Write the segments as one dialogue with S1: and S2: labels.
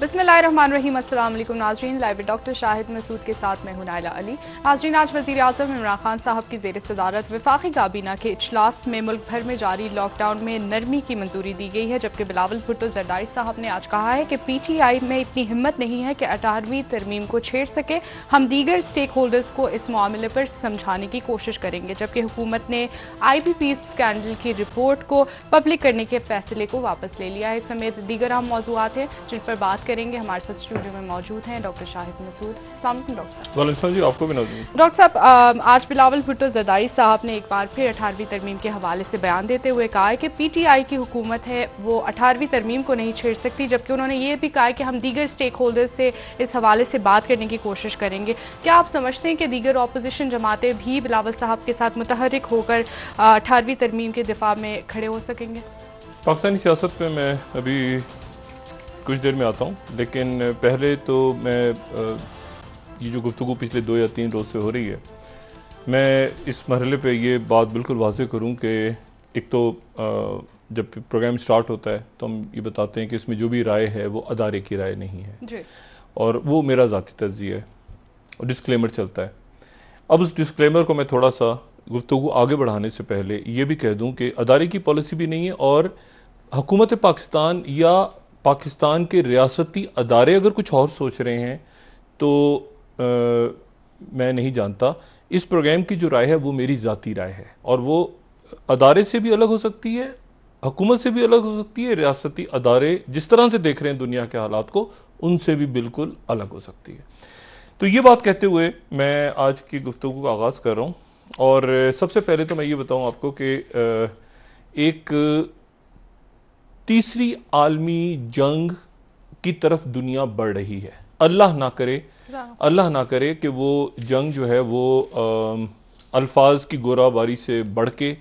S1: बिस्मिल्लाहिर्रहमानिर्रहीम। अस्सलाम वालेकुम नाज़रीन, लाइव डॉक्टर शाहिद मसूद के साथ मैं हूं नाइला अली। नाज़रीन, आज वज़ीर आज़म इमरान खान साहब की ज़ेर सदारत वफाकी काबीना के इजलास में मुल्क भर में जारी लॉकडाउन में नरमी की मंजूरी दी गई है, जबकि बिलावल भुट्टो ज़रदारी साहब ने आज कहा है कि PTI में इतनी हिम्मत नहीं है कि 18वीं तरमीम को छेड़ सके। हम दीगर स्टेक होल्डर्स को इस मामले पर समझाने की कोशिश करेंगे, जबकि हुकूमत ने IBP स्कैंडल की रिपोर्ट को पब्लिक करने के फैसले को वापस ले लिया है। इस समेत दीगर अहम मौज़ूआत हैं जिन पर बात करेंगे। हमारे साथ स्टूडियो में मौजूद हैं डॉक्टर शाहिद मसूद। अस्सलाम वालेकुम डॉक्टर साहब।
S2: वालेकुम जी, आपको भी नमस्ते।
S1: डॉक्टर साहब, आज बिलावल भुट्टो ज़रदारी साहब ने एक बार फिर 18वीं तरमीम के हवाले से बयान देते हुए कहा है कि PTI की हुकूमत है वो 18वीं तरमीम को नहीं छेड़ सकती, जबकि उन्होंने ये भी कहा है कि हम दीगर स्टेक होल्डर से इस हवाले से बात करने की कोशिश करेंगे। क्या आप समझते हैं कि दीगर अपोजिशन जमातें भी बिलावल साहब के साथ मुतहरिक होकर 18वीं तरमीम के दिफा में खड़े हो सकेंगे?
S2: पाकिस्तानी सियासत में मैं अभी कुछ देर में आता हूँ, लेकिन पहले तो मैं ये जो गुफ्तगू पिछले 2 या 3 रोज़ से हो रही है, मैं इस मरहले पे ये बात बिल्कुल वाज़ेह करूँ कि एक तो जब प्रोग्राम स्टार्ट होता है तो हम ये बताते हैं कि इसमें जो भी राय है वो अदारे की राय नहीं है
S1: जी।
S2: और वो मेरा ज़ाती तज्ज़िया है और डिस्क्लेमर चलता है। अब उस डिस्क्लेमर को मैं थोड़ा सा गुफ्तगू आगे बढ़ाने से पहले ये भी कह दूँ कि अदारे की पॉलिसी भी नहीं है और हुकूमत पाकिस्तान या पाकिस्तान के रियासती अदारे अगर कुछ और सोच रहे हैं तो मैं नहीं जानता। इस प्रोग्राम की जो राय है वो मेरी ज़ाती राय है और वो अदारे से भी अलग हो सकती है, हुकूमत से भी अलग हो सकती है, रियासती अदारे जिस तरह से देख रहे हैं दुनिया के हालात को उनसे भी बिल्कुल अलग हो सकती है। तो ये बात कहते हुए मैं आज की गुफ्तगू का आगाज़ कर रहा हूँ और सबसे पहले तो मैं ये बताऊँ आपको कि एक तीसरी आलमी जंग की तरफ दुनिया बढ़ रही है। अल्लाह ना करे कि वो जंग जो है वो अल्फाज की गोराबारी से बढ़ के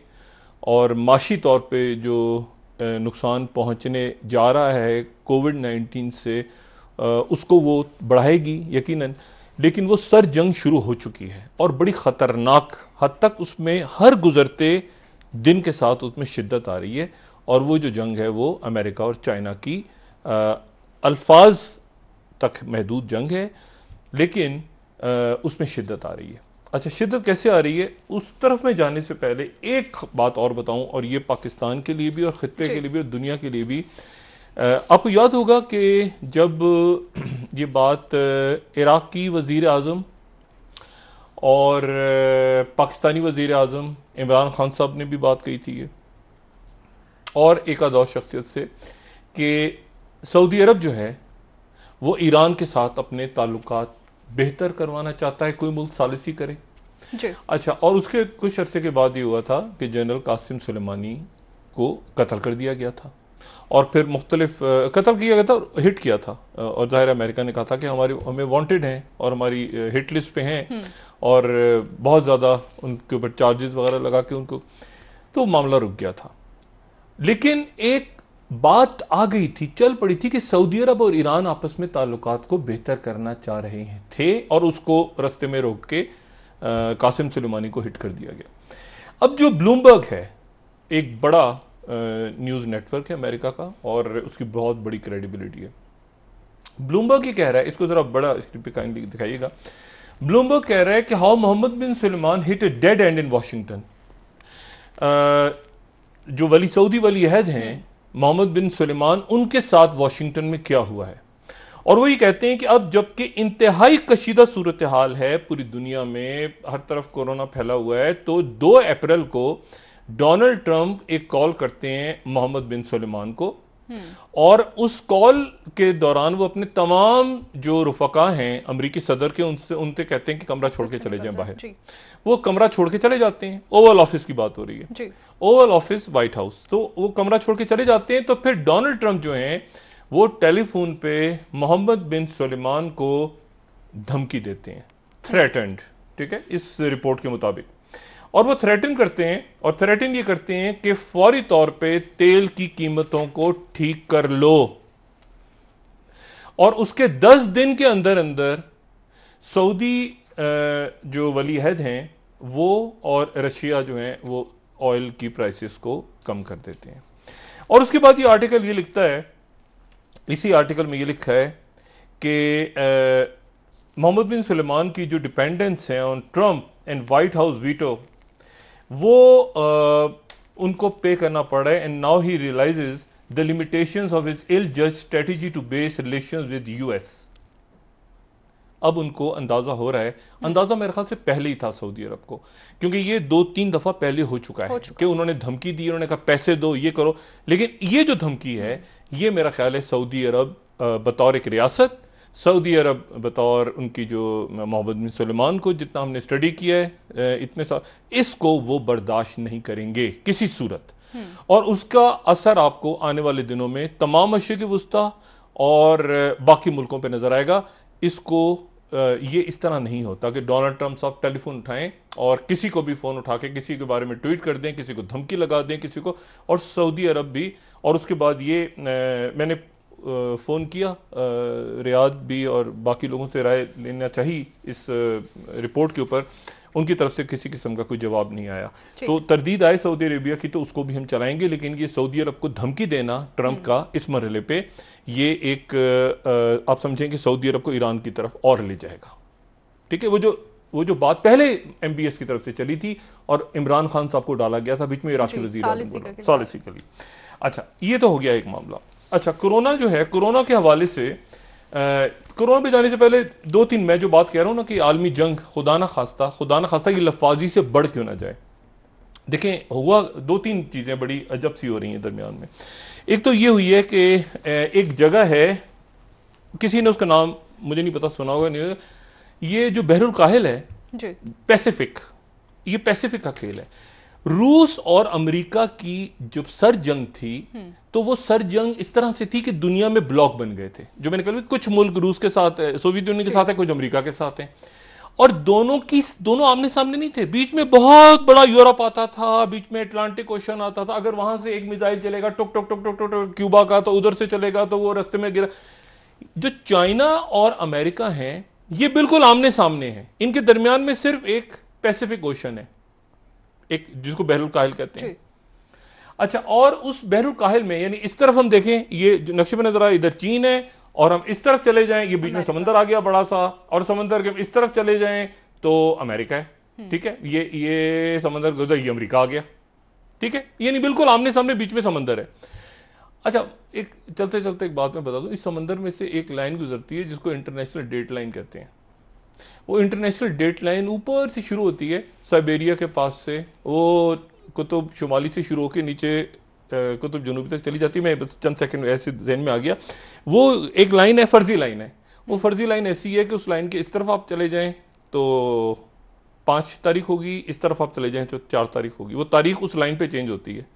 S2: और माशी तौर पे जो नुकसान पहुंचने जा रहा है कोविड-19 से उसको वो बढ़ाएगी यकीनन, लेकिन वो सर जंग शुरू हो चुकी है और बड़ी ख़तरनाक हद तक उसमें हर गुज़रते दिन के साथ उसमें शिद्दत आ रही है और वो जो जंग है वो अमेरिका और चाइना की अल्फाज तक महदूद जंग है, लेकिन उसमें शिद्दत आ रही है। अच्छा, शिद्दत कैसे आ रही है उस तरफ में जाने से पहले एक बात और बताऊं, और ये पाकिस्तान के लिए भी और ख़ित्ते के लिए भी और दुनिया के लिए भी। आपको याद होगा कि जब ये बात इराक की वज़ीर आज़म और पाकिस्तानी वज़ीर आज़म इमरान खान साहब ने भी बात कही थी और एक आध और शख्सियत से कि सऊदी अरब जो है वो ईरान के साथ अपने ताल्लुकात बेहतर करवाना चाहता है, कोई मुल्क सालिसी करे
S1: जी।
S2: अच्छा, और उसके कुछ अरसे के बाद ये हुआ था कि जनरल कासिम सुलेमानी को कत्ल कर दिया गया था और फिर मुख्तलिफ कत्ल किया गया था और हिट किया था और ज़ाहिर अमेरिका ने कहा था कि हमें वांटेड हैं और हमारी हिट लिस्ट पे हैं और बहुत ज़्यादा उनके ऊपर चार्जेस वगैरह लगा के उनको, तो मामला रुक गया था। लेकिन एक बात आ गई थी, चल पड़ी थी कि सऊदी अरब और ईरान आपस में ताल्लुकात को बेहतर करना चाह रहे थे और उसको रस्ते में रोक के कासिम सुलेमानी को हिट कर दिया गया। अब जो ब्लूमबर्ग है एक बड़ा न्यूज़ नेटवर्क है अमेरिका का और उसकी बहुत बड़ी क्रेडिबिलिटी है। ब्लूमबर्ग ये कह रहा है, इसको ज़रा बड़ा स्क्रीन पे काइंडली दिखाइएगा। ब्लूमबर्ग कह रहा है कि how Mohammed bin Salman hit a dead end in Washington. जो वली सऊदी वली अहद हैं मोहम्मद बिन सुलेमान, उनके साथ वाशिंगटन में क्या हुआ है, और वो ये कहते हैं कि अब जबकि इंतहाई कशीदा सूरत हाल है पूरी दुनिया में, हर तरफ कोरोना फैला हुआ है, तो 2 अप्रैल को डोनाल्ड ट्रंप एक कॉल करते हैं मोहम्मद बिन सुलेमान को और उस कॉल के दौरान वो अपने तमाम जो रुफका हैं अमरीकी सदर के उनसे कहते हैं कि कमरा छोड़ के चले जाएं बाहर। वो कमरा छोड़ के चले जाते हैं। ओवल ऑफिस की बात हो रही है, ओवल ऑफिस व्हाइट हाउस, तो वो कमरा छोड़ के चले जाते हैं। तो फिर डोनाल्ड ट्रंप जो हैं वो टेलीफोन पे मोहम्मद बिन सुलेमान को धमकी देते हैं, थ्रेटेंड, ठीक है, इस रिपोर्ट के मुताबिक। और वो थ्रेटन करते हैं और थ्रेटन ये करते हैं कि फौरी तौर पे तेल की कीमतों को ठीक कर लो, और उसके 10 दिन के अंदर अंदर सऊदी जो वली अहद हैं वो और रशिया जो हैं वो ऑयल की प्राइसेस को कम कर देते हैं। और उसके बाद ये आर्टिकल ये लिखता है, इसी आर्टिकल में ये लिखा है कि मोहम्मद बिन सुलेमान की जो डिपेंडेंस है on Trump and White House veto, वो उनको पे करना पड़ रहा है। And now he realizes the limitations of his ill जज strategy to base relations with US. अब उनको अंदाजा हो रहा है, अंदाजा मेरे ख्याल से पहले ही था सऊदी अरब को, क्योंकि ये 2-3 दफा पहले हो चुका है कि उन्होंने धमकी दी, उन्होंने कहा पैसे दो, ये करो। लेकिन ये जो धमकी है, ये मेरा ख्याल है सऊदी अरब बतौर एक रियासत, सऊदी अरब बतौर उनकी जो मोहम्मद बिन सुलेमान को जितना हमने स्टडी किया है इतने साल, इसको वो बर्दाश्त नहीं करेंगे किसी सूरत। और उसका असर आपको आने वाले दिनों में तमाम मशरिक़ वुस्ता और बाकी मुल्कों पर नजर आएगा। इसको ये इस तरह नहीं होता कि डोनाल्ड ट्रंप साहब टेलीफोन उठाएं और किसी को भी फ़ोन उठा के किसी के बारे में ट्वीट कर दें, किसी को धमकी लगा दें, किसी को। और सऊदी अरब भी, और उसके बाद ये मैंने फ़ोन किया रियाद भी और बाकी लोगों से राय लेना चाहिए इस रिपोर्ट के ऊपर, उनकी तरफ से किसी किस्म का कोई जवाब नहीं आया। तो तरदीद आए सऊदी अरेबिया की, तो उसको भी हम चलाएंगे। लेकिन ये सऊदी अरब को धमकी देना ट्रंप का इस मरहले पे, ये एक आप समझें कि सऊदी अरब को ईरान की तरफ और ले जाएगा। ठीक है, वो जो बात पहले MBS की तरफ से चली थी और इमरान खान साहब को डाला गया था बीच में इराकी वजीर सालिसिकली। अच्छा, ये तो हो गया एक मामला। अच्छा, कोरोना जो है, कोरोना के हवाले से कोरोना पे जाने से पहले 2-3 मैं जो बात कह रहा हूँ ना कि आलमी जंग खुदा ना खास्ता ये लफाजी से बढ़ क्यों ना जाए। देखें, हुआ 2-3 चीज़ें बड़ी अजब सी हो रही हैं दरमियान में। एक तो ये हुई है कि एक जगह है, किसी ने उसका नाम मुझे नहीं पता, सुना होगा नहीं, ये जो बहरुल काहिल है पैसिफिक, ये पैसिफिक का खेल है। रूस और अमेरिका की जब सर जंग थी तो वो सर जंग इस तरह से थी कि दुनिया में ब्लॉक बन गए थे। जो मैंने कहा, कुछ मुल्क रूस के साथ, सोवियत यूनियन के साथ है, कुछ अमेरिका के साथ हैं, और दोनों आमने सामने नहीं थे। बीच में बहुत बड़ा यूरोप आता था, बीच में अटलांटिक ओशन आता था। अगर वहां से एक मिसाइल चलेगा टुक टुक टुक टुक टुक क्यूबा का, तो उधर से चलेगा तो वो रास्ते में गिरा। जो चाइना और अमेरिका हैं, ये बिल्कुल आमने सामने हैं। इनके दरमियान में सिर्फ एक पैसिफिक ओशन है, एक जिसको बहरुल काहिल कहते हैं। अच्छा, और उस बहरुल काहिल में, यानी इस तरफ हम देखें, ये जो नक्शे में नजर आ, इधर चीन है, और हम इस तरफ चले जाएं, ये बीच में समंदर आ गया बड़ा सा, और समंदर के इस तरफ चले जाएं तो अमेरिका है। ठीक है, ये समंदर गुजर, ये अमेरिका आ गया। ठीक है, यानी बिल्कुल आमने सामने बीच में समंदर है। अच्छा, एक चलते चलते एक बात मैं बता दूं, इस समंदर में से एक लाइन गुजरती है जिसको इंटरनेशनल डेट लाइन कहते हैं। वो इंटरनेशनल डेट लाइन ऊपर से शुरू होती है साइबेरिया के पास से, वो कुतुब शुमाली से शुरू होकर नीचे कुतुब जनूबी तक चली जाती है। मैं बस चंद सेकंड ऐसे जहन में आ गया। वो एक लाइन है, फर्जी लाइन है। वो फर्जी लाइन ऐसी है कि उस लाइन के इस तरफ आप चले जाएं तो 5 तारीख होगी, इस तरफ आप चले जाएं तो 4 तारीख होगी। वो तारीख उस लाइन पे चेंज होती है।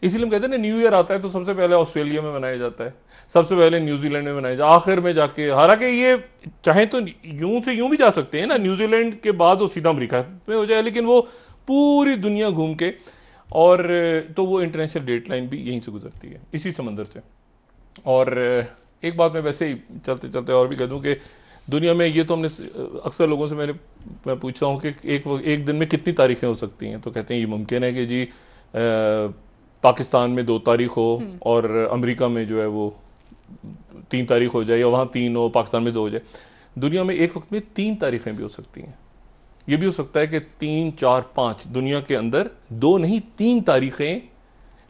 S2: इसीलिए हम कहते हैं ना, न्यू ईयर आता है तो सबसे पहले ऑस्ट्रेलिया में मनाया जाता है, सबसे पहले न्यूजीलैंड में मनाया जाता है, आखिर में जाके, हालांकि ये चाहे तो यूं से यूं भी जा सकते हैं ना, न्यूजीलैंड के बाद वो सीधा अमेरिका में हो जाए, लेकिन वो पूरी दुनिया घूम के, और तो वो इंटरनेशनल डेट लाइन भी यहीं से गुजरती है, इसी समंदर से। और एक बात मैं वैसे ही चलते चलते और भी कह दूं कि दुनिया में ये तो हमने अक्सर लोगों से मैं पूछता हूँ कि एक दिन में कितनी तारीखें हो सकती हैं, तो कहते हैं ये मुमकिन है कि जी पाकिस्तान में 2 तारीख हो और अमेरिका में जो है वो 3 तारीख हो जाए, या वहाँ 3 हो, पाकिस्तान में 2 हो जाए। दुनिया में एक वक्त में 3 तारीखें भी हो सकती हैं। ये भी हो सकता है कि 3, 4, 5 दुनिया के अंदर 2 नहीं 3 तारीखें,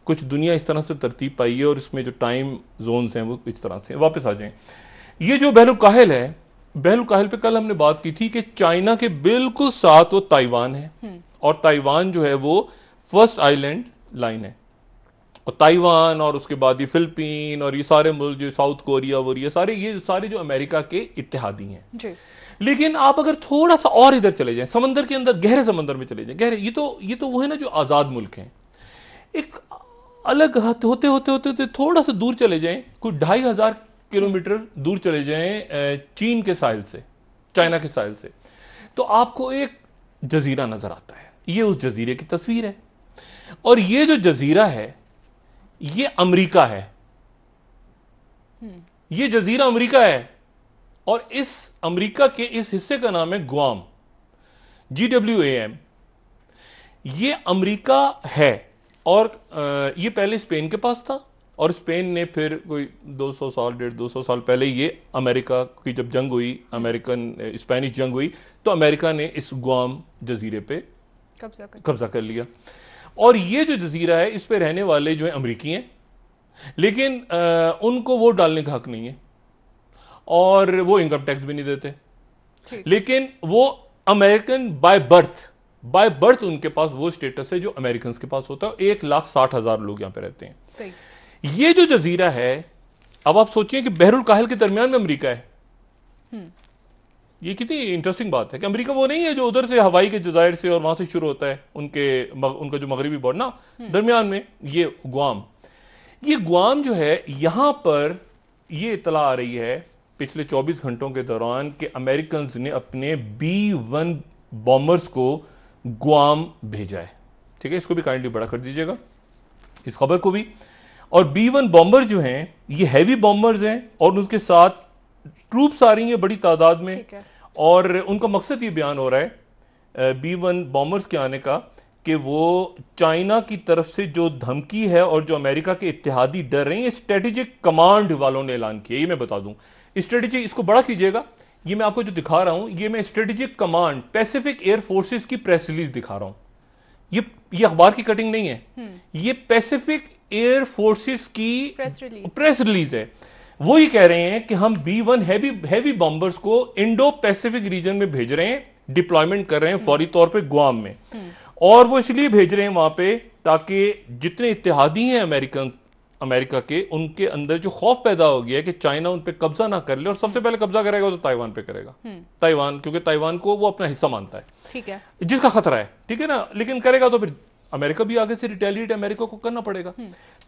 S2: कुछ दुनिया इस तरह से तरतीब पाई है और इसमें जो टाइम जोन्स हैं वो इस तरह से। वापस आ जाएं, ये जो बहरुल काहिल है, बहरुल काहिल पे कल हमने बात की थी कि चाइना के बिल्कुल साथ वो ताइवान है, और ताइवान जो है वो फर्स्ट आइलैंड लाइन है। और ताइवान और उसके बाद ये फिलिपीन और ये सारे मुल्क जो साउथ कोरिया वो ये सारे जो अमेरिका के इत्तेहादी हैं जी। लेकिन आप अगर थोड़ा सा और इधर चले जाएं, समंदर के अंदर, गहरे समंदर में चले जाएं, गहरे, ये तो वो है ना जो आज़ाद मुल्क हैं। एक अलग होते होते होते होते थोड़ा सा दूर चले जाएं, कोई 2500 किलोमीटर दूर चले जाएं चीन के साहिल से, चाइना के साहिल से, तो आपको एक जजीरा नजर आता है। ये उस जजीरे की तस्वीर है, और ये जो जजीरा है ये अमेरिका है। ये जजीरा अमेरिका है, और इस अमेरिका के इस हिस्से का नाम है गुआम, GWAM। ये अमेरिका है, और ये पहले स्पेन के पास था, और स्पेन ने फिर कोई 200 साल 150 साल पहले ये अमेरिका की जब जंग हुई, अमेरिकन स्पेनिश जंग हुई, तो अमेरिका ने इस गुआम जजीरे पे कब्जा कर लिया। और ये जो जजीरा है इस पे रहने वाले जो है अमरीकी हैं, लेकिन उनको वोट डालने का हक नहीं है और वो इनकम टैक्स भी नहीं देते, लेकिन वो अमेरिकन बाय बर्थ उनके पास वो स्टेटस है जो अमेरिकन के पास होता है। 1,60,000 लोग यहां पे रहते हैं।
S1: सही।
S2: ये जो जजीरा है, अब आप सोचिए कि बहरुल काहिल के दरमियान में अमेरिका है। ये कितनी इंटरेस्टिंग बात है कि अमेरिका वो नहीं है जो उधर से हवाई के जजायर से और वहां से शुरू होता है उनका जो मगरबी बॉर्डर ना, दरमियान में ये गुआम जो है, यहां पर ये इतला आ रही है पिछले 24 घंटों के दौरान कि अमेरिकन ने अपने B-1 बॉम्बर्स को गुआम भेजा है। ठीक है, इसको भी काइंडली बड़ा कर दीजिएगा, इस खबर को भी। और B-1 बॉम्बर जो हैं ये हैवी बॉम्बर्स हैं और उसके साथ ट्रूप्स आ रही हैं बड़ी तादाद में, और उनका मकसद ये बयान हो रहा है B-1 बॉम्बर्स के आने का कि वो चाइना की तरफ से जो धमकी है और जो अमेरिका के इत्तेहादी डर रहे हैं, स्ट्रेटेजिक कमांड वालों ने ऐलान किया। ये मैं बता दूं, स्ट्रेटेजिक, इसको बड़ा कीजिएगा, ये मैं आपको जो दिखा रहा हूं ये मैं strategic command Pacific air forces की प्रेस रिलीज दिखा रहा हूं। ये अखबार की कटिंग नहीं है, ये पैसिफिक एयर फोर्सेस की प्रेस रिलीज है। वो ये कह रहे हैं कि हम B-1 हैवी बॉम्बर्स को इंडो पैसिफिक रीजन में भेज रहे हैं, डिप्लॉयमेंट कर रहे हैं फौरी तौर पे गुआम में। और वो इसलिए भेज रहे हैं वहां पे ताकि जितने इत्तेहादी हैं अमेरिका के, उनके अंदर जो खौफ पैदा हो गया है कि चाइना उन पे कब्जा ना कर ले, और सबसे पहले कब्जा करेगा तो ताइवान पे करेगा। ताइवान, क्योंकि ताइवान को वो अपना हिस्सा मानता है, ठीक है, जिसका खतरा है, ठीक है ना, लेकिन करेगा तो फिर अमेरिका भी आगे से रिटेलिएट अमेरिका को करना पड़ेगा।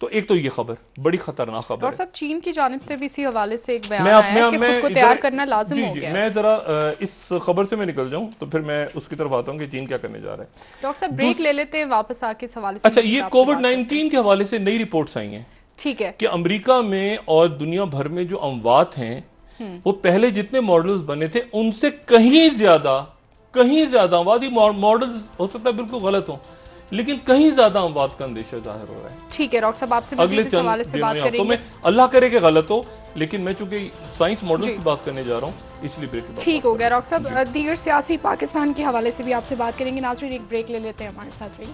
S2: तो एक तो ये खबर बड़ी खतरनाक खबर है।
S1: डॉक्टर साहब, चीन की जानिब से भी इसी हवाले से एक बयान आया है कि खुद को तैयार करना लाजिम हो गया है।
S2: मैं जरा इस खबर से मैं निकल जाऊं तो फिर मैं उसकी तरफ आता हूं कि चीन क्या करने जा रहा है।
S1: डॉक्टर साहब ब्रेक ले लेते हैं, वापस आके इस हवाले से।
S2: अच्छा, ये कोविड-19 के हवाले से नई रिपोर्ट्स आई हैं,
S1: ठीक है, कि
S2: अमेरिका में और दुनिया भर में जो अमवात हैं वो पहले जितने मॉडल्स बने थे उनसे कहीं ज्यादा अमवात, मॉडल्स हो सकता है बिल्कुल गलत हो, लेकिन कहीं ज्यादा अमवात का अंदेशा जाहिर हो रहा है।
S1: ठीक है डॉक्टर साहब, आपसे मज़ीद इस हवाले से बात करेंगे।
S2: तो मैं अल्लाह करे कि गलत हो, लेकिन मैं चूंकि साइंस मॉडल्स की बात करने जा रहा हूँ इसलिए ब्रेक।
S1: ठीक हो गया डॉक्टर साहब, दीगर सियासी पाकिस्तान के हवाले से भी आपसे बात करेंगे। नाज़रीन, एक ब्रेक ले लेते हैं, हमारे साथ रहिए।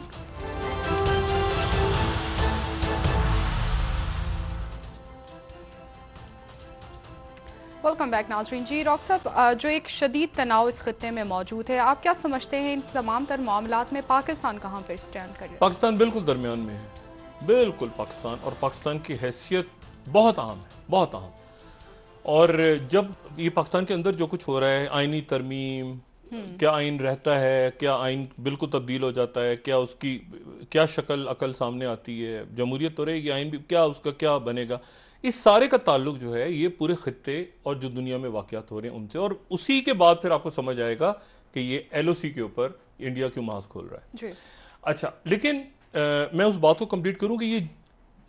S1: वेलकम बैक नाज़रीन। जी डॉक्टर साहब, जो एक शदीद तनाव इस खत्ते में मौजूद है, आप क्या समझते हैं इन तमाम तर मामलात में पाकिस्तान कहाँ पर स्टैंड कर रहा है?
S2: पाकिस्तान बिल्कुल दरमियान में है, बिल्कुल पाकिस्तान, और पाकिस्तान की हैसियत बहुत अहम है, बहुत अहम। और जब ये पाकिस्तान के अंदर जो कुछ हो रहा है, आइनी तरमीम, क्या आइन रहता है, क्या आइन बिल्कुल तब्दील हो जाता है, क्या उसकी क्या शक्ल अकल सामने आती है, जमहूरियत तो रहेगी, आइन भी क्या, उसका क्या बनेगा, इस सारे का ताल्लुक जो है ये पूरे खित्ते और जो दुनिया में वाक़यात हो रहे हैं उनसे। और उसी के बाद फिर आपको समझ आएगा कि ये LOC के ऊपर इंडिया क्यों मास्क खोल रहा है जी। अच्छा, लेकिन मैं उस बात को कंप्लीट करूं कि ये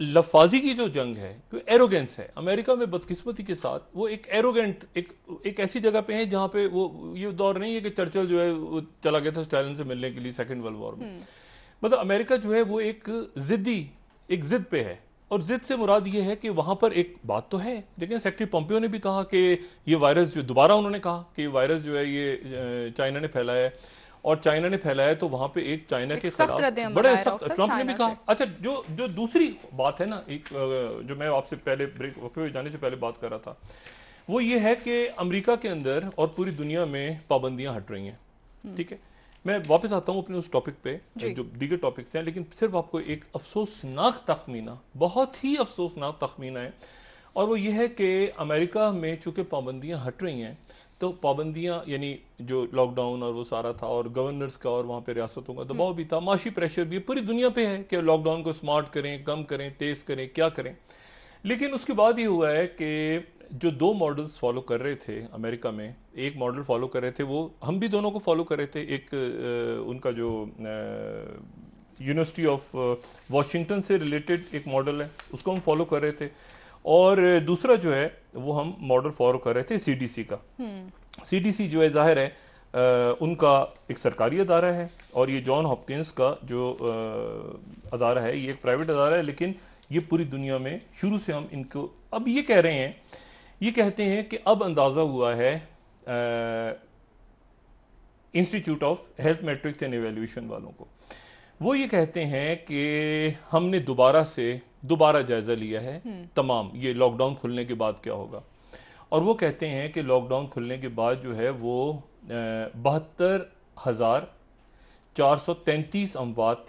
S2: लफाजी की जो जंग है, एरोगेंस है, अमेरिका में बदकिस्मती के साथ वो एक एरोगेंट एक ऐसी जगह पे है जहां पे वो ये दौर नहीं है कि चर्चिल जो है वो चला गया था स्टालिन से मिलने के लिए सेकेंड वर्ल्ड वॉर में। मतलब अमेरिका जो है वो एक जिद पे है, और जिद से मुराद ये है कि वहां पर एक बात तो है, लेकिन सेक्रेटरी पोम्पियो ने भी कहा कि ये वायरस जो दोबारा उन्होंने कहा कि वायरस जो है ये चाइना ने फैलाया है, और चाइना ने फैलाया तो वहां पे एक चाइना के खिलाफ बड़े सख्त, ट्रंप ने भी कहा। अच्छा, जो दूसरी बात है ना, एक जो मैं आपसे पहले ब्रेक पे जाने से पहले बात कर रहा था, वो ये है कि अमेरिका के अंदर और पूरी दुनिया में पाबंदियां हट रही हैं, ठीक है। मैं वापस आता हूं अपने उस टॉपिक पे जो दीगर टॉपिक्स हैं, लेकिन सिर्फ आपको एक अफसोसनाक तखमीना, बहुत ही अफसोसनाक तखमीना है, और वो ये है कि अमेरिका में चूंकि पाबंदियां हट रही हैं, तो पाबंदियां यानी जो लॉकडाउन और वो सारा था, और गवर्नर्स का और वहाँ पे रियासतों का दबाव भी था, माशी प्रेशर भी पूरी दुनिया पे है कि लॉकडाउन को स्मार्ट करें, कम करें, तेज़ करें, क्या करें। लेकिन उसके बाद ये हुआ है कि जो 2 मॉडल्स फॉलो कर रहे थे अमेरिका में, एक मॉडल फॉलो कर रहे थे, वो हम भी दोनों को फॉलो कर रहे थे, एक उनका जो यूनिवर्सिटी ऑफ वॉशिंगटन से रिलेटेड एक मॉडल है उसको हम फॉलो कर रहे थे, और दूसरा जो है वो हम मॉडल फॉलो कर रहे थे CDC का। CDC जो है जाहिर है उनका एक सरकारी अदारा है, और ये जॉन हॉपकिंस का जो अदारा है ये एक प्राइवेट अदारा है, लेकिन ये पूरी दुनिया में शुरू से हम इनको अब ये कह रहे हैं, ये कहते हैं कि अब अंदाज़ा हुआ है institute of health matrix and evaluation वालों को, वो ये कहते हैं कि हमने दोबारा जायजा लिया है तमाम ये लॉकडाउन खुलने के बाद क्या होगा, और वो कहते हैं कि लॉकडाउन खुलने के बाद जो है वो 72,433 अमवात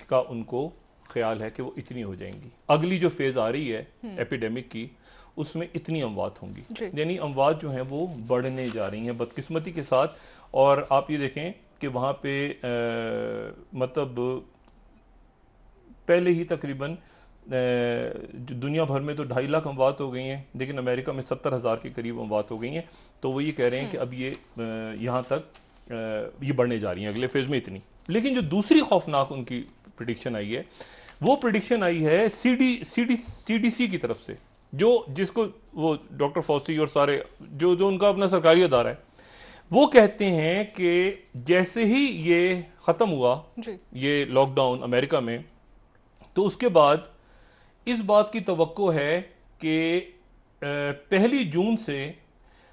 S2: का उनको ख्याल है कि वो इतनी हो जाएंगी। अगली जो फेज आ रही है एपिडेमिक की, उसमें इतनी अमवात होंगी, यानी अमवात जो हैं वो बढ़ने जा रही हैं बदकिस्मती के साथ। और आप ये देखें कि वहाँ पे मतलब पहले ही तकरीबन जो दुनिया भर में तो 2.5 लाख अमवात हो गई हैं, लेकिन अमेरिका में 70,000 के करीब अमवात हो गई हैं। तो वो ये कह रहे हैं कि अब ये यहाँ तक ये बढ़ने जा रही हैं अगले फेज में इतनी। लेकिन जो दूसरी खौफनाक उनकी प्रिडिक्शन आई है, वो प्रिडिक्शन आई है CDC की तरफ से, जिसको वो डॉक्टर फॉस्टी और सारे जो उनका अपना सरकारी अदारा है, वो कहते हैं कि जैसे ही ये ख़त्म हुआ ये लॉकडाउन अमेरिका में, तो उसके बाद इस बात की तवक्को है कि 1 जून से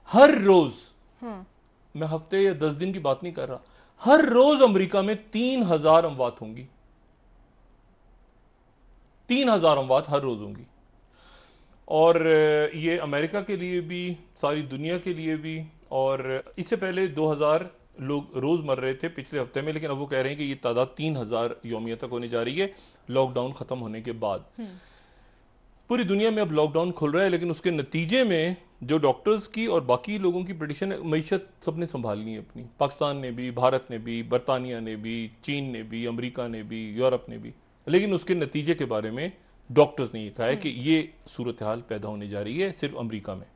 S2: हर रोज, मैं हफ्ते या 10 दिन की बात नहीं कर रहा, हर रोज अमेरिका में 3,000 अमवात होंगी। 3,000 अमवात हर रोज होंगी। और ये अमेरिका के लिए भी, सारी दुनिया के लिए भी, और इससे पहले 2,000 लोग रोज मर रहे थे पिछले हफ्ते में, लेकिन अब वो कह रहे हैं कि ये तादाद 3,000 यौमिया तक होने जा रही है लॉकडाउन खत्म होने के बाद। पूरी दुनिया में अब लॉकडाउन खुल रहा है, लेकिन उसके नतीजे में जो डॉक्टर्स की और बाकी लोगों की प्रेडिक्शन है, मईशत सबने संभालनी है अपनी, पाकिस्तान ने भी, भारत ने भी, बरतानिया ने भी, चीन ने भी, अमेरिका ने भी, यूरोप ने भी, लेकिन उसके नतीजे के बारे में डॉक्टर्स ने कहा है कि ये सूरत हाल पैदा होने जा रही है सिर्फ अमेरिका में।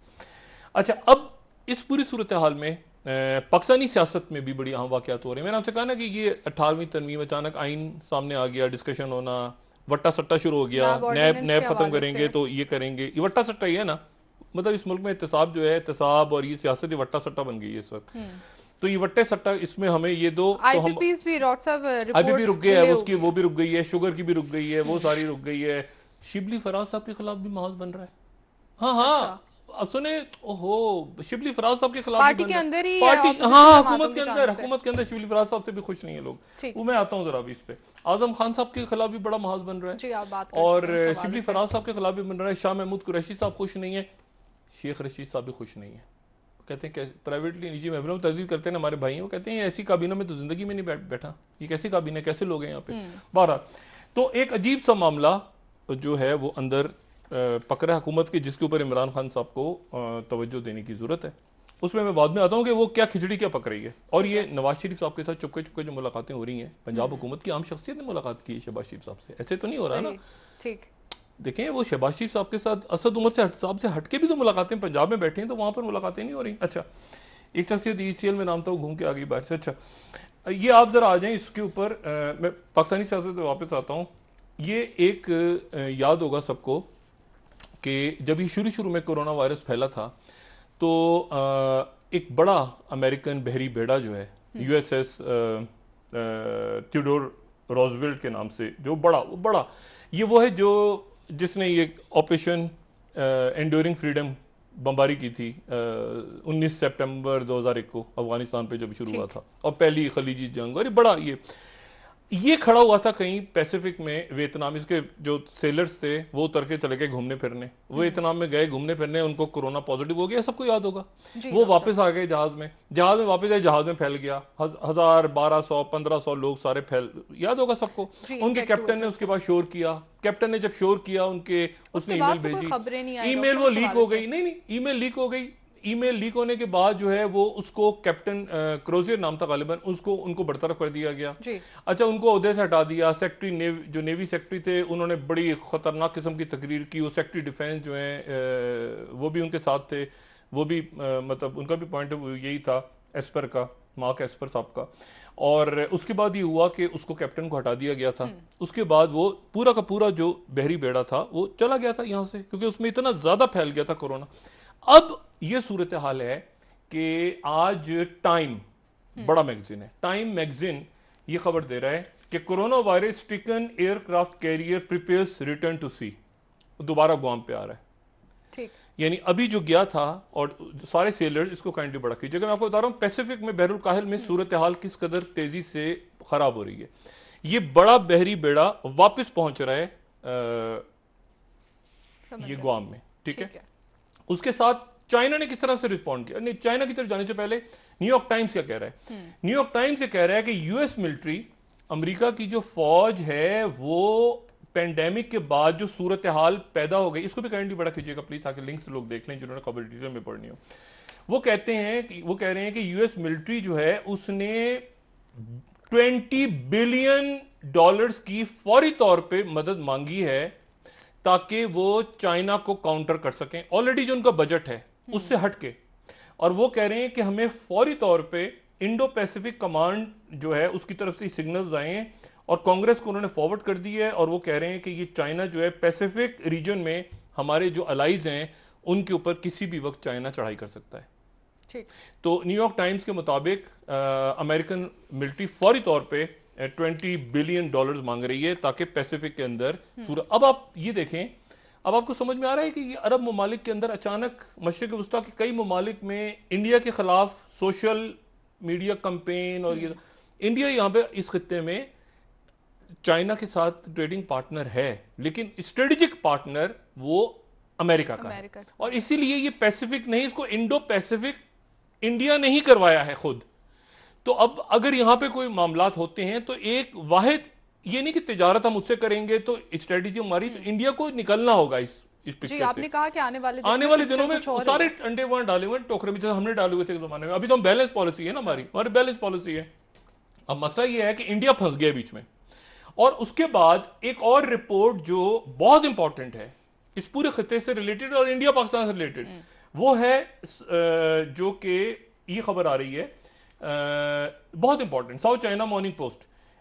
S2: अच्छा, अब इस पूरी सूरत हाल में पाकिस्तानी सियासत में भी बड़ी अहम वाक़यात हो रहे हैं। मैंने आपसे कहा ना कि ये 18वीं तरमीम अचानक आइन सामने आ गया, डिस्कशन होना, वट्टा सट्टा शुरू हो गया, नैब खत्म करेंगे तो ये करेंगे, ये वट्टा सट्टा ही है ना, मतलब इस मुल्क में एहतसाब जो है, एहतसाब और ये सियासत, ये वट्टा सट्टा बन गई है इस वक्त। तो ये वट्टे सट्टा, इसमें हमें ये दो
S1: IPPs भी
S2: रुक गया है, उसकी वो भी रुक गई है, शुगर की भी रुक गई है, वो सारी रुक गई है। शिबली फराज साहब के खिलाफ भी माहौल बन रहा है। हाँ, अब सुने, ओहो, शिबली फराज साहब के खिलाफ
S1: पार्टी के अंदर ही,
S2: हुकूमत के अंदर शिबली फराज साहब से भी खुश नहीं है लोग। वो मैं आता हूँ जरा अभी इस पे। आजम खान साहब के खिलाफ भी बड़ा माहौल बन रहा है, और शिबली फराज साहब के खिलाफ भी बन रहा है। शाह महमूद कुरैशी साहब खुश नहीं है, शेख रशीद साहब भी खुश नहीं है। कहते हैं प्राइवेटली, निजी महफिलों में तहदीद करते हैं हमारे भाई, वो कहते हैं ऐसी काबीना में तो जिंदगी में नहीं बैठा, ये कैसी काबीना, कैसे लोग हैं यहाँ पे। बहरहाल, तो एक अजीब सा मामला जो है वो अंदर पकड़ा हुकूमत के, जिसके ऊपर इमरान खान साहब को तवज्जो देने की जरूरत है। उसमें मैं बाद में आता हूँ कि वो क्या खिचड़ी क्या पक रही है। और ये नवाज शरीफ साहब के साथ चुपके चुपके जो मुलाकातें हो रही हैं, पंजाब हुकूमत की आम शख्सियत ने मुलाकात की है शहबाज शरीफ साहब से, ऐसे तो नहीं हो रहा ना।
S1: ठीक,
S2: देखें, वो शहबाज शरीफ साहब के साथ असद उमर साहब से हटके भी तो मुलाकातें, पंजाब में बैठे हैं तो वहाँ पर मुलाकातें नहीं हो रही। अच्छा, एक शख्सियत ECL में नाम था, वो घूम के आ गई बाहर से। अच्छा, ये आप जरा आ जाएं इसके ऊपर, मैं पाकिस्तानी सियासत में वापस आता हूँ। ये एक याद होगा सबको कि जब ये शुरू में कोरोना वायरस फैला था, तो एक बड़ा अमेरिकन बहरी बेड़ा जो है USS थियोडोर रोजवेल्ट के नाम से, जो बड़ा ये वो है जिसने ये ऑपरेशन एंड्योरिंग फ्रीडम बमबारी की थी 19 सितंबर 2001 को अफगानिस्तान पे जब शुरू हुआ था, और पहली खलीजी जंग, और बड़ा ये खड़ा हुआ था कहीं पैसिफिक में, वियतनाम। इसके जो सेलर्स थे वो उतर के चले गए घूमने फिरने, वो वियतनाम में गए घूमने फिरने, उनको कोरोना पॉजिटिव हो गया, सबको याद होगा। वो वापस आ गए जहाज में वापस आए, जहाज में फैल गया, 1000 1200 1500 लोग सारे फैल, याद होगा सबको। उनके कैप्टन ने उसके बाद शोर किया, कैप्टन ने जब शोर किया, उसने ईमेल भेजी, ईमेल वो लीक हो गई, नहीं ईमेल लीक हो गई। ईमेल लीक होने के बाद जो है वो उसको कैप्टन क्रोजियर नाम था गालिबन, उनको बरतरफ कर दिया गया। अच्छा, उनको ओहदे से हटा दिया। सेक्रेटरी जो नेवी सेक्रेटरी थे, उन्होंने बड़ी खतरनाक किस्म की तकरीर की। वो सेक्रेटरी डिफेंस जो है वो भी उनके साथ थे, वो भी मतलब उनका भी पॉइंट यही था, एस्पर का, मार्क एस्पर साहब का। और उसके बाद ये हुआ कि उसको कैप्टन को हटा दिया गया था। उसके बाद वो पूरा का पूरा जो बहरी बेड़ा था वो चला गया था यहाँ से, क्योंकि उसमें इतना ज्यादा फैल गया था कोरोना। अब ये सूरत हाल है कि आज टाइम, बड़ा मैगजीन है, टाइम मैगजीन ये खबर दे रहा है कि corona virus stricken aircraft carrier prepares return to sea. दोबारा गुआम पे आ रहा है।
S1: ठीक,
S2: यानी अभी जो गया था और सारे सेलर्स, इसको काइंडली बड़ा कीजिएगा, मैं आपको बता रहा हूँ पैसिफिक में बहरुल काहिल में सूरत हाल किस कदर तेजी से खराब हो रही है। ये बड़ा बहरी बेड़ा वापस पहुंच रहा है ये गुआम में, ठीक है। उसके साथ चाइना ने किस तरह से रिस्पॉन्ड किया? नहीं, चाइना की तरफ जाने से पहले न्यूयॉर्क टाइम्स क्या कह रहा है? न्यूयॉर्क टाइम्स ये कह रहा है कि यूएस मिलिट्री, अमेरिका की जो फौज है, वो पेंडेमिक के बाद जो सूरत हाल पैदा हो गई, इसको भी काइंडली बड़ा कीजिएगा प्लीज, ताकि लिंक्स लोग देख लें जिन्होंने खबर डिटेल में पढ़नी हो। वो कहते हैं कि वो कह रहे हैं कि यूएस मिलिट्री जो है उसने $20 बिलियन की फौरी तौर पे मदद मांगी है ताकि वो चाइना को काउंटर कर सकें, ऑलरेडी जो उनका बजट है उससे हटके। और वो कह रहे हैं कि हमें फौरी तौर पे इंडो पैसिफिक कमांड जो है उसकी तरफ से सिग्नल्स आए हैं और कांग्रेस को उन्होंने फॉरवर्ड कर दी है, और वो कह रहे हैं कि ये चाइना जो है पैसिफिक रीजन में हमारे जो अलाइज हैं उनके ऊपर किसी भी वक्त चाइना चढ़ाई कर सकता है।
S1: ठीक।
S2: तो न्यूयॉर्क टाइम्स के मुताबिक अमेरिकन मिलिट्री फौरी तौर पे $20 बिलियन मांग रही है ताकि पैसिफिक के अंदर अब आप ये देखें, अब आपको समझ में आ रहा है कि ये अरब ममालिक के अंदर अचानक मशरिक वस्ता के कई ममालिक में इंडिया के खिलाफ सोशल मीडिया कैंपेन, और ये इंडिया यहाँ पे इस खित्ते में चाइना के साथ ट्रेडिंग पार्टनर है, लेकिन स्ट्रेटेजिक पार्टनर वो अमेरिका का है। और इसीलिए ये पैसिफिक नहीं, इसको इंडो पैसिफिक इंडिया नहीं करवाया है खुद। तो अब अगर यहां पे कोई मामलात होते हैं तो एक वाहिद, ये नहीं कि तिजारत हम उससे करेंगे तो स्ट्रेटेजी हमारी, तो इंडिया को निकलना होगा इस पिक्चर से।
S1: आपने कहा कि आने वाले
S2: दिनों में सारे अंडे वहां डाले हुए टोकरे में, जैसे हमने डाले हुए थे जमाने में। अभी तो हम बैलेंस पॉलिसी है ना, हमारी बैलेंस पॉलिसी है। अब मसला ये है कि इंडिया फंस गया बीच में। और उसके बाद एक और रिपोर्ट जो बहुत इंपॉर्टेंट है इस पूरे खिते से रिलेटेड और इंडिया पाकिस्तान से रिलेटेड, वो है जो कि ये खबर आ रही है बहुत important, south China morning post.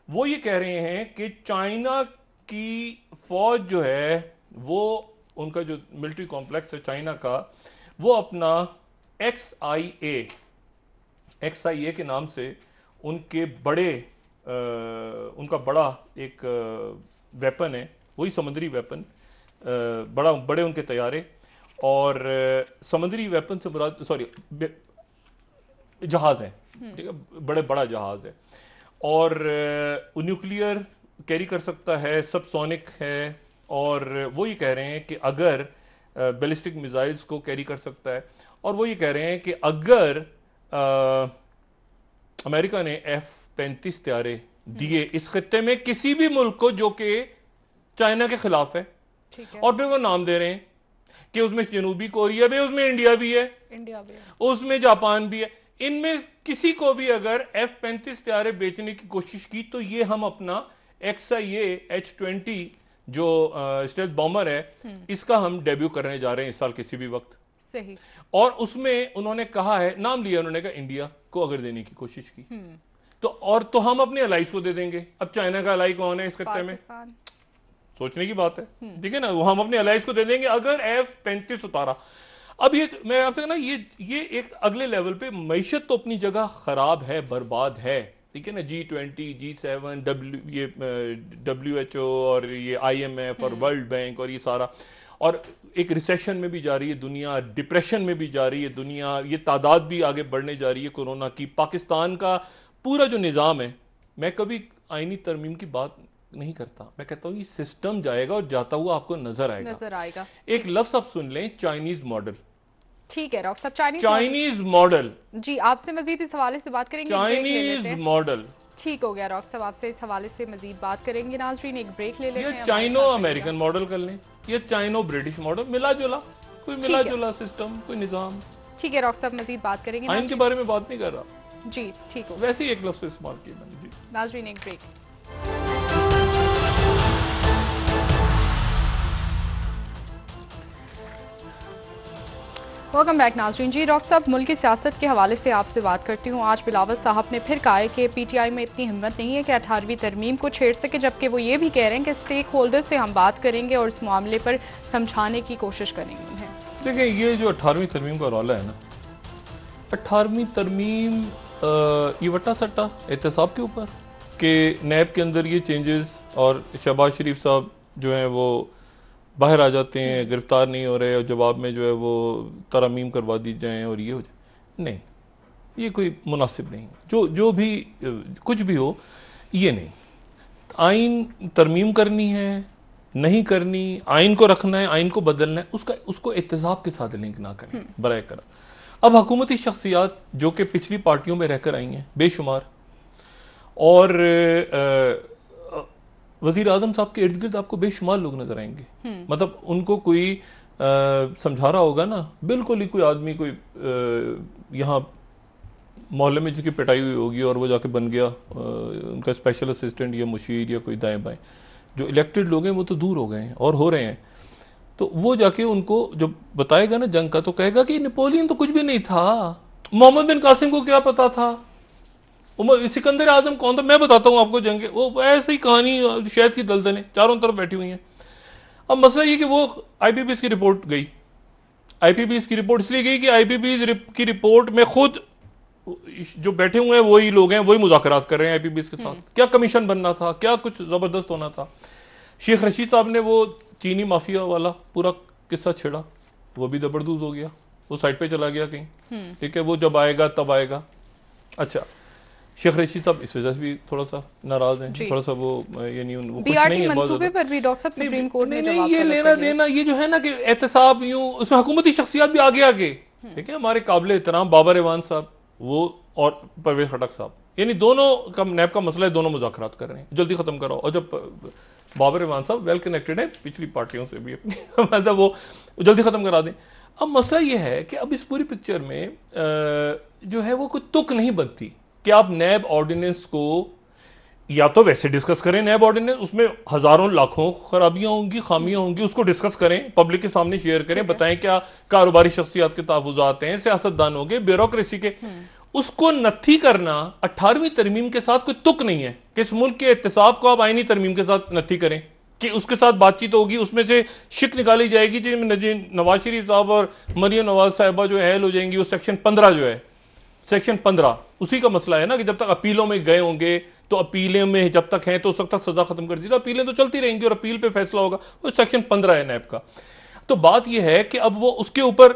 S2: वो ये कह रहे हैं कि चाइना की फौज जो है, वो उनका जो मिलिट्री कॉम्प्लेक्स है चाइना का, वो अपना XIA के नाम से उनके उनका बड़ा एक वेपन है, वही समुद्री वेपन, बड़े उनके तैयारे, और समुद्री वेपन से मुराद जहाज है, ठीक है, बड़ा जहाज है, और न्यूक्लियर कैरी कर सकता है, सबसोनिक है, और वो ये कह रहे हैं कि अगर बैलिस्टिक मिसाइल्स को कैरी कर सकता है, और वो ये कह रहे हैं कि अगर अमेरिका ने F-35 तैयारे दिए इस खित्ते में किसी भी मुल्क को जो कि चाइना के खिलाफ है, और फिर वो नाम दे रहे हैं कि उसमें जनूबी कोरिया भी है, उसमें इंडिया भी है, उसमें जापान भी है, इनमें किसी को भी अगर F-35 तैयारे बेचने की कोशिश की तो ये हम अपना XIA H-20 जो स्टेल्थ बॉम्बर है, इसका हम डेब्यू करने जा रहे हैं इस साल किसी भी वक्त।
S1: सही।
S2: और उसमें उन्होंने कहा है, नाम लिया उन्होंने, कहा इंडिया को अगर देने की कोशिश की तो हम अपने अलाइज को दे देंगे। अब चाइना का अलाई कौन है इस खत्ते में, सोचने की बात है, ठीक है ना, वो हम अपने अलाइज को दे देंगे अगर F-35 उतारा। अब ये मैं आपसे कहना, ये एक अगले लेवल पे, मईशत तो अपनी जगह खराब है, बर्बाद है, ठीक है ना, G20, G7, WHO और ये IMF और वर्ल्ड बैंक और ये सारा, और एक रिसेशन में भी जा रही है दुनिया, डिप्रेशन में भी जा रही है दुनिया, ये तादाद भी आगे बढ़ने जा रही है कोरोना की। पाकिस्तान का पूरा जो निज़ाम है, मैं कभी आईनी तरमीम की बात नहीं करता, मैं कहता हूँ ये सिस्टम जाएगा और जाता हुआ आपको नजर आएगा। एक लफ्ज आप सुन लें, चाइनीज मॉडल।
S1: ठीक है डॉक्टर साहब,
S2: चाइनीज मॉडल।
S1: जी, आपसे मजीद इस हवाले से बात करेंगे,
S2: चाइनीज मॉडल।
S1: ठीक हो गया डॉक्टर साहब, आपसे इस हवाले से मजीद बात करेंगे। नाजरीन, एक ब्रेक ले लेते हैं।
S2: चाइनो अमेरिकन मॉडल कर लें, ये चाइनो ब्रिटिश मॉडल, मिला जुला सिस्टम, कोई निजाम।
S1: ठीक है डॉक्टर साहब, मजीद बात करेंगे।
S2: आइन के बारे में बात नहीं कर रहा
S1: जी, ठीक हो,
S2: वैसे ही एक लफ्ज इस्तेमाल किया मैंने। जी
S1: नाजरीन, एक ब्रेक। वेलकम बैक नाजरीन। जी डॉक्टर साहब, मुल्क की सियासत के हवाले से आपसे बात करती हूँ। आज बिलावल साहब ने फिर कहा है कि PTI में इतनी हिम्मत नहीं है कि 18वीं तरमीम को छेड़ सके, जबकि वो ये भी कह रहे हैं कि स्टेक होल्डर से हम बात करेंगे और इस मामले पर समझाने की कोशिश करेंगे उन्हें।
S2: देखिए, ये जो 18वीं तरमीम का रौला है ना, 18वीं तरमीम ये वट्टा सट्टा एहतसाब के ऊपर कि नैब के अंदर ये चेंजेस, और शहबाज शरीफ साहब जो हैं वो बाहर आ जाते हैं, गिरफ्तार नहीं हो रहे और जवाब में जो है वो तरमीम करवा दी जाए और ये हो जाए। नहीं, ये कोई मुनासिब नहीं। जो भी कुछ भी हो, ये नहीं। आइन तरमीम करनी है, नहीं करनी, आइन को रखना है, आइन को बदलना है, उसको एहतसाब के साथ लिंक ना करें बराए करम। अब हुकूमती शख्सियात जो कि पिछली पार्टियों में रहकर आई हैं बेशुमार, और वज़ीर आज़म साहब के इर्द गिर्द आपको बेशुमार लोग नजर आएंगे। मतलब उनको कोई समझा रहा होगा ना, बिल्कुल ही कोई आदमी कोई यहाँ मोहल्ले में जिसकी पिटाई हुई होगी और वो जाके बन गया उनका स्पेशल असिस्टेंट या मुशीर या कोई दाएं बाएं। जो इलेक्टेड लोग हैं वो तो दूर हो गए हैं और हो रहे हैं। तो वो जाके उनको जब बताएगा ना जंग का, तो कहेगा कि नेपोलियन तो कुछ भी नहीं था, मोहम्मद बिन कासिम को क्या पता था, सिकंदर आजम कौन था, मैं बताता हूँ आपको जंग। वो ऐसी कहानी शहद की दलदलें चारों तरफ बैठी हुई हैं। अब मसला ये कि वो आईपीपीएस की रिपोर्ट गई। आईपीपीएस की रिपोर्ट इसलिए गई कि आईपीपीएस की रिपोर्ट में खुद जो बैठे हुए हैं वही लोग हैं, वही मुज़ाकरात कर रहे हैं आईपीपीएस के साथ। क्या कमीशन बनना था, क्या कुछ जबरदस्त होना था। शेख रशीद साहब ने वो चीनी माफिया वाला पूरा किस्सा छेड़ा, वो भी दबरदूज हो गया, वो साइड पे चला गया कहीं। ठीक है, वो जब आएगा तब आएगा। अच्छा, शेख रशीद साहब इस वजह से भी थोड़ा सा नाराज हैं, थोड़ा सा वो यानी वो खुश नहीं है
S1: मंसूबे पर भी डॉक्टर साहब सुप्रीम कोर्ट ने
S2: जवाब ये लेना देना, ये जो है ना कि एहतसाब यूं, उसमें हुकूमती शख्सियत भी आगे आगे। ठीक है, हमारे काबिल एहतराम बाबर इवान साहब वो और परवेज खटक साहब, यानी दोनों का नैब का मसला है, दोनों मुज़ाकरात कर रहे हैं, जल्दी खत्म कराओ। और जब बाबर इवान साहब वेल कनेक्टेड है पिछली पार्टियों से भी मतलब वो जल्दी खत्म करा दें। अब मसला ये है कि अब इस पूरी पिक्चर में जो है वो कोई तुक नहीं बनती कि आप नैब ऑर्डिनेंस को या तो वैसे डिस्कस करें, नैब ऑर्डिनेंस उसमें हजारों लाखों खराबियां होंगी, खामियां होंगी, उसको डिस्कस करें, पब्लिक के सामने शेयर करें, बताएं क्या कारोबारी शख्सियात के तहफुजात हैं, सियासतदानों के, ब्यूरोक्रेसी के। उसको नत्थी करना 18वीं तरमीम के साथ कोई तुक नहीं है कि इस मुल्क के एहतसाब को आप आईनी तरमीम के साथ नत्थी करें कि उसके साथ बातचीत होगी, उसमें से शिक निकाली जाएगी जिसमें नवाज शरीफ साहब और मरियम नवाज साहिबा जो अहल हो जाएंगी। वो सेक्शन 15 जो है, सेक्शन 15 उसी का मसला है ना कि जब तक अपीलों में गए होंगे तो अपीलें में जब तक हैं तो उस वक्त तक सजा खत्म कर दी, तो अपीलें तो चलती रहेंगी और अपील पे फैसला होगा। वो सेक्शन 15 है नैब का। तो बात यह है कि अब वो उसके ऊपर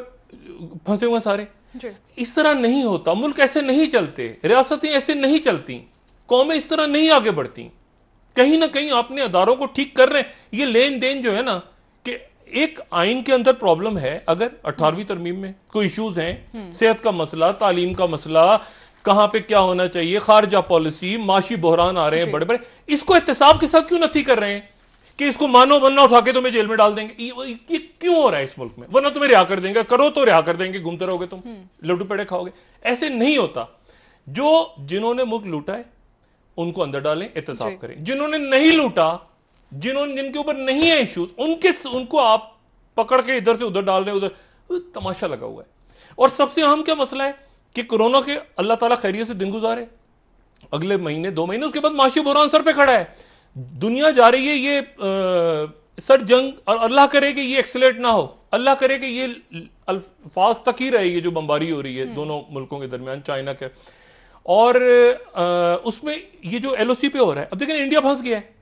S2: फंसे हुए सारे। इस तरह नहीं होता, मुल्क ऐसे नहीं चलते, रियासतें ऐसे नहीं चलती, कौमें इस तरह नहीं आगे बढ़ती। कहीं ना कहीं आपने अदारों को ठीक कर रहे हैं। ये लेन देन जो है ना कि एक आइन के अंदर प्रॉब्लम है, अगर 18वीं तरमीम में कोई इश्यूज हैं, सेहत का मसला, तालीम का मसला, कहां पे क्या होना चाहिए, खारजा पॉलिसी, माशी बहरान आ रहे हैं बड़े बड़े, इसको एहतसाब के साथ क्यों नहीं कर रहे हैं कि इसको मानो बनना उठा के तुम्हें जेल में डाल देंगे। ये क्यों हो रहा है इस मुल्क में? वरना तुम्हें रिहा कर देंगे, करो तो रिहा कर देंगे, घूमते रहोगे तुम, लड्डू पेड़े खाओगे। ऐसे नहीं होता। जो जिन्होंने मुल्क लूटा है उनको अंदर डालें, एहतसाब करें। जिन्होंने नहीं लूटा, जिनके ऊपर नहीं है इश्यूज, उनको आप पकड़ के इधर से उधर डाल रहे, उधर तमाशा लगा हुआ है। और सबसे अहम क्या मसला है कि कोरोना के अल्लाह ताला खैरियत से दिन गुजारे, अगले महीने 2 महीने उसके बाद माशी बुहरान सर पे खड़ा है, दुनिया जा रही है ये सर जंग, और अल्लाह करे कि ये एक्सलेट ना हो, अल्लाह करे कि ये अल्फाज तक ही रहे, ये जो बमबारी हो रही है दोनों मुल्कों के दरमियान, चाइना के और उसमें ये जो एलओसी पे हो रहा है। अब देखें इंडिया फंस गया है।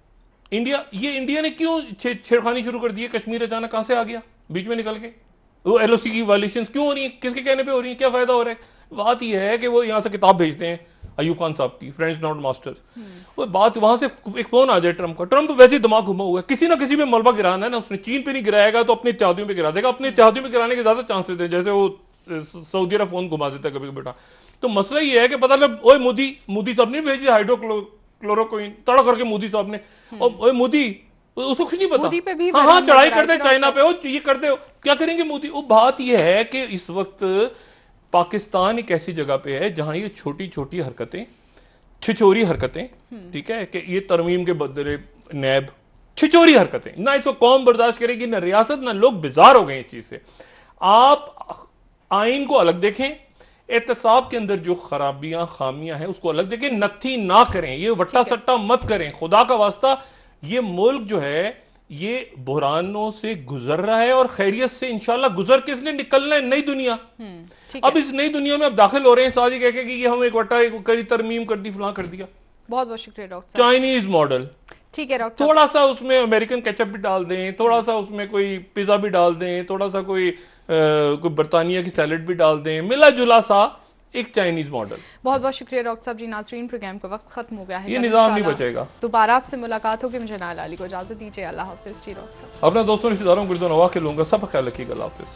S2: इंडिया ने क्यों छेड़खानी शुरू कर दी है? कश्मीर अचानक कहां से आ गया बीच में निकल के? वो एलओसी की वायलेशंस क्यों हो रही है? किसके कहने पे हो रही है? क्या फायदा हो रहा है? बात यह है कि वो यहां से किताब भेजते हैं अयूब खान साहब की, फ्रेंड्स नॉट मास्टर्स। वो बात वहां से एक फोन आ जाए ट्रंप का, ट्रंप तो वैसे ही दिमाग घुमा हुआ है, किसी ना किसी पे मलबा गिराना है ना उसने। चीन पे नहीं गिराएगा तो अपने इत्तेहादियों पे गिरा देगा, अपने इत्तेहादियों पे गिराने के ज्यादा चांसेस है, जैसे वो सऊदी अरब फोन घुमा देता है कभी बेटा। तो मसला ये है कि पता लग, ओए मोदी साहब ने भेजी हाइड्रोक्लोरोक्विन, तड़ा करके मोदी साहब ने, ओए मोदी, उसको कुछ नहीं पता।
S1: मोदी पे भी
S2: हाँ चढ़ाई कर दे चाइना पे, ये कर दे, क्या करेंगे मोदी? वो बात ये है कि इस वक्त पाकिस्तान एक ऐसी जगह पे है जहां ये छोटी छोटी हरकतें, छिचोरी हरकतें, ठीक है, कि ये तरमीम के बदले नैब, छिचोरी हरकतें, ना इसको कौम बर्दाश्त करेगी, ना रियासत, ना लोग बेजार हो गए इस चीज से। आप आइन को अलग देखें, एहतसाब के अंदर जो खराबियां खामियां हैं उसको अलग देखें, नत्थी ना करें, ये वट्टा सट्टा मत करें, खुदा का वास्ता। ये मुल्क जो है ये बुहरानों से गुजर रहा है और खैरियत से इंशाल्लाह गुजर के इसने निकलना है नई दुनिया। अब इस नई दुनिया में अब दाखिल हो रहे हैं साजी कह के कि ये हम एक वट्टा करी तरमीम कर दी, फलां कर दिया।
S1: बहुत बहुत शुक्रिया डॉक्टर।
S2: चाइनीज मॉडल
S1: ठीक है डॉक्टर।
S2: थोड़ा सा उसमें अमेरिकन केचप भी डाल दें, थोड़ा सा उसमें कोई पिज्जा भी डाल दें, थोड़ा सा कोई बर्तानिया की सैलेड भी डाल दें, मिला जुला सा एक चाइनीज मॉडल।
S1: बहुत बहुत शुक्रिया डॉक्टर साहब जी। नाज़रीन, प्रोग्राम का वक्त खत्म हो गया है,
S2: ये निज़ाम नहीं बचेगा।
S1: दोबारा आपसे मुलाकात होगी। मुझे नाला अली को इजाजत दीजिए। अल्लाह हाफिज़ जी डॉक्टर साहब।
S2: अपने दोस्तों रिश्तेदारों को नवा के लूंगा। सब ख्याल रखिएगा। अल्लाह हाफिज़।